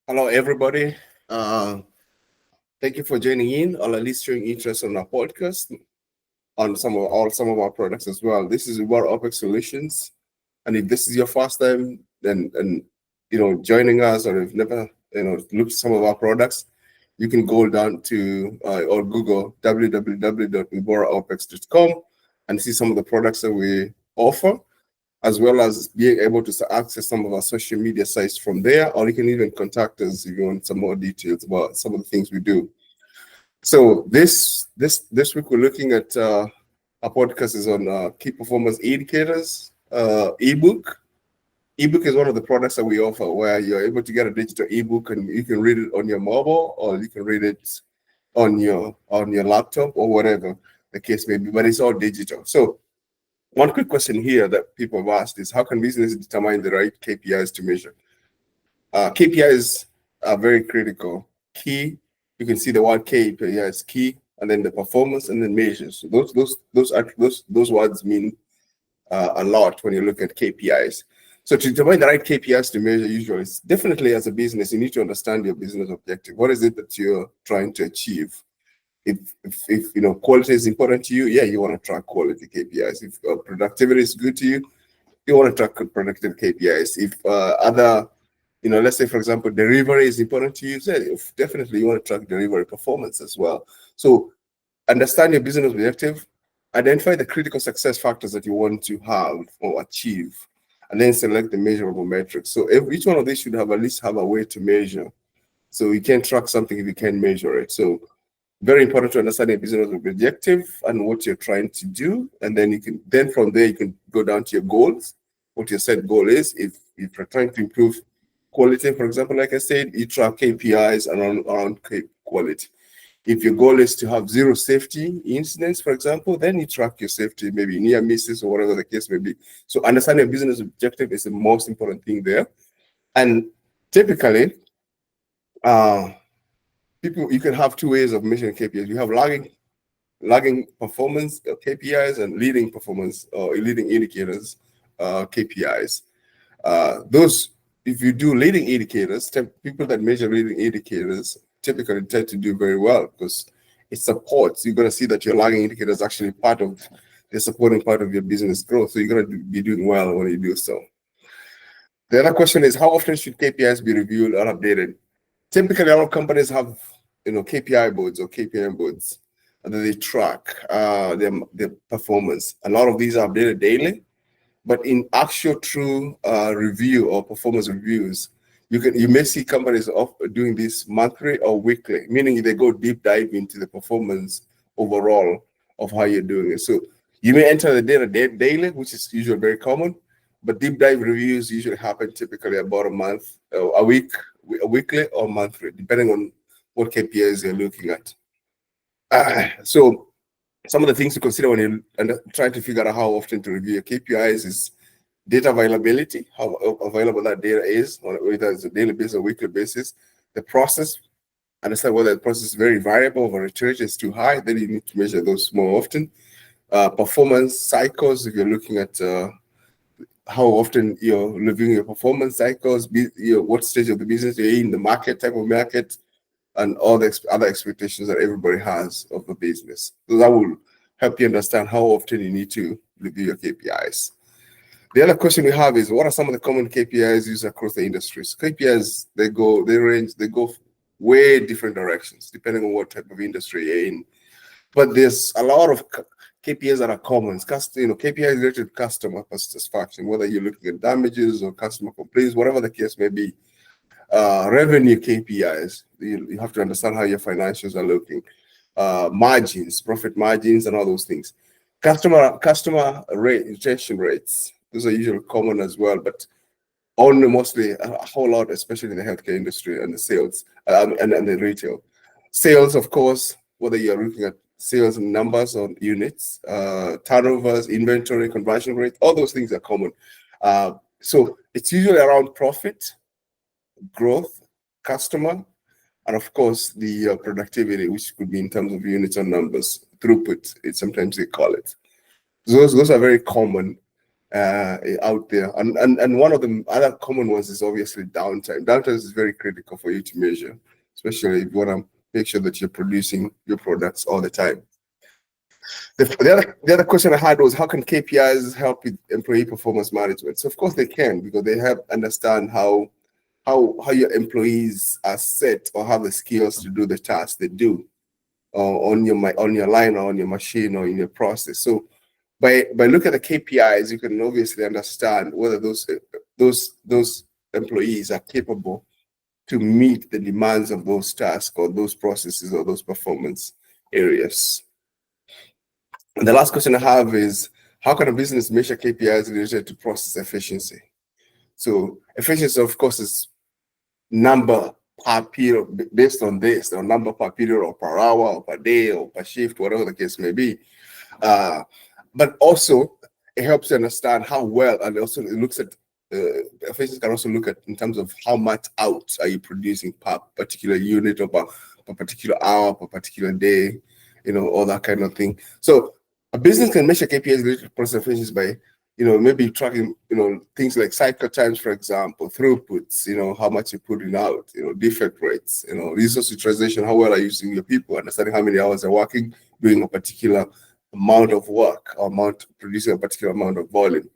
Hello, everybody. Thank you for joining in, or at least showing interest on our podcast on some of our products as well. This is about OPEX Solutions, and if this is your first time, then joining us, or if never looked at some of our products, you can go down to or Google www.iboropox.com and see some of the products that we offer, as well as being able to access some of our social media sites from there, or you can even contact us if you want some more details about some of the things we do. So this week we're looking at our podcast is on key performance indicators. Ebook. Ebook is one of the products that we offer where you're able to get a digital ebook and you can read it on your mobile, or you can read it on your laptop, or whatever the case may be, but it's all digital. So one quick question here that people have asked is, how can businesses determine the right KPIs to measure? KPIs are very critical. Key, you can see the word KPIs, key, and then the performance, and then measures. So those words mean a lot when you look at KPIs. So to determine the right KPIs to measure, usually, it's definitely as a business, you need to understand your business objective. What is it that you're trying to achieve? If quality is important to you, yeah, you want to track quality KPIs. If productivity is good to you, you want to track productive KPIs. If other, let's say for example, delivery is important to you, so definitely you want to track delivery performance as well. So understand your business objective, identify the critical success factors that you want to have or achieve, and then select the measurable metrics. So each one of these should at least have a way to measure. So you can't track something if you can't measure it. So very important to understand your business objective and what you're trying to do, and then from there you can go down to your goals. What your set goal is. If you're trying to improve quality, for example, like I said, you track KPIs around quality. If your goal is to have zero safety incidents, for example, then you track your safety, maybe near misses or whatever the case may be. So understanding your business objective is the most important thing there. And typically, you can have two ways of measuring KPIs. You have lagging performance KPIs and leading performance or leading indicators KPIs. Those, if you do leading indicators, people that measure leading indicators typically tend to do very well because it supports. You're going to see that your lagging indicator is actually the supporting part of your business growth. So you're going to be doing well when you do so. The other question is, how often should KPIs be reviewed or updated? Typically, a lot of companies have KPI boards or KPM boards that they track their performance. A lot of these are updated daily, but in actual true review or performance reviews, you may see companies doing this monthly or weekly, meaning they go deep dive into the performance overall of how you're doing it. So you may enter the data daily, which is usually very common, but deep dive reviews usually happen typically about a month, a weekly or monthly, depending on what KPIs you're looking at. So some of the things to consider when you're trying to figure out how often to review your KPIs is data availability, how available that data is, whether it's a daily basis or weekly basis. The process, understand whether the process is very variable or iteration is too high, then you need to measure those more often. Performance cycles, if you're looking at how often you're reviewing your performance cycles, what stage of the business you're in, the market, type of market, and all the other expectations that everybody has of the business. So that will help you understand how often you need to review your KPIs. The other question we have is, what are some of the common KPIs used across the industries? KPIs, they go way different directions depending on what type of industry you're in. But there's a lot of KPIs that are common. KPIs related to customer satisfaction, whether you're looking at damages or customer complaints, whatever the case may be. Revenue KPIs, you have to understand how your financials are looking. Margins, profit margins, and all those things. Customer rate, retention rates, those are usually common as well, but only mostly a whole lot, especially in the healthcare industry and the sales and the retail. Sales, of course, whether you're looking at sales numbers or units, turnovers, inventory, conversion rate, all those things are common. So it's usually around profit, growth, customer, and of course the productivity, which could be in terms of units or numbers, throughput, sometimes they call it. Those are very common. out there. And one of the other common ones is obviously downtime. Downtime is very critical for you to measure, especially if you want to make sure that you're producing your products all the time. The other question I had was, how can KPIs help with employee performance management? So of course they can, because they help understand how your employees are set or have the skills to do the tasks they do on your line or on your machine or in your process. So by looking at the KPIs, you can obviously understand whether those employees are capable to meet the demands of those tasks or those processes or those performance areas. And the last question I have is, how can a business measure KPIs related to process efficiency? So efficiency, of course, is number per period based on this, or number per period or per hour or per day or per shift, whatever the case may be. But also it helps you understand how well, and also it looks at efficiency can also look at in terms of how much out are you producing per particular unit or per particular hour, per particular day, all that kind of thing. So a business can measure KPIs related to process efficiency by, maybe tracking, things like cycle times, for example, throughputs, how much you're putting out, defect rates, resource utilization, how well are you using your people, understanding how many hours they're working, doing a particular amount of work, or producing a particular amount of volume,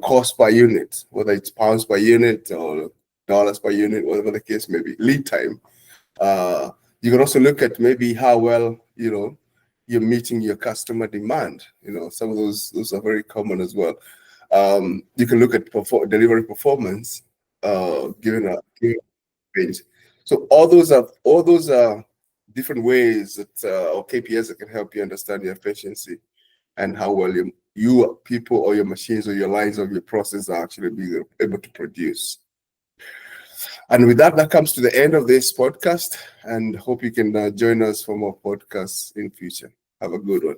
cost per unit, whether it's pounds per unit or dollars per unit, whatever the case may be, lead time. You can also look at maybe how well, you're meeting your customer demand. Some of those are very common as well. You can look at delivery performance, given a range. So all those are different ways that or KPIs that can help you understand your efficiency and how well you people or your machines or your lines of your process are actually being able to produce. And with that comes to the end of this podcast, and hope you can join us for more podcasts in future. Have a good one.